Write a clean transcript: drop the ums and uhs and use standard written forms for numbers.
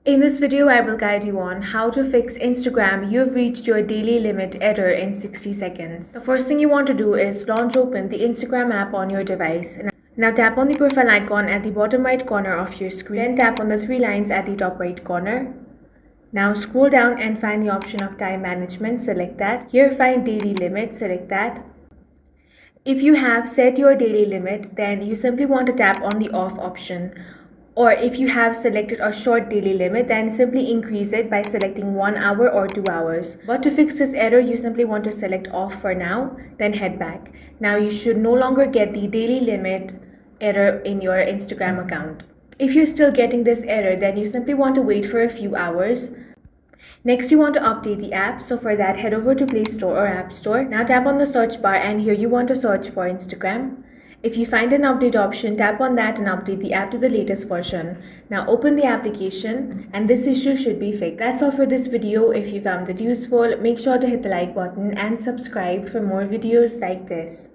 In this video, I will guide you on how to fix Instagram "You've reached your daily limit" error in 60 seconds. The first thing you want to do is launch open the Instagram app on your device. Now tap on the profile icon at the bottom right corner of your screen. Then tap on the three lines at the top right corner. Now scroll down and find the option of time management. Select that. Here find daily limit. Select that. If you have set your daily limit, then you simply want to tap on the off option. Or if you have selected a short daily limit, then simply increase it by selecting 1 hour or 2 hours. But to fix this error, you simply want to select off for now, then head back. Now you should no longer get the daily limit error in your Instagram account. If you're still getting this error, then you simply want to wait for a few hours. Next, you want to update the app. So for that, head over to Play Store or App Store. Now tap on the search bar and here you want to search for Instagram. If you find an update option, tap on that and update the app to the latest version. Now open the application and this issue should be fixed. That's all for this video. If you found it useful, make sure to hit the like button and subscribe for more videos like this.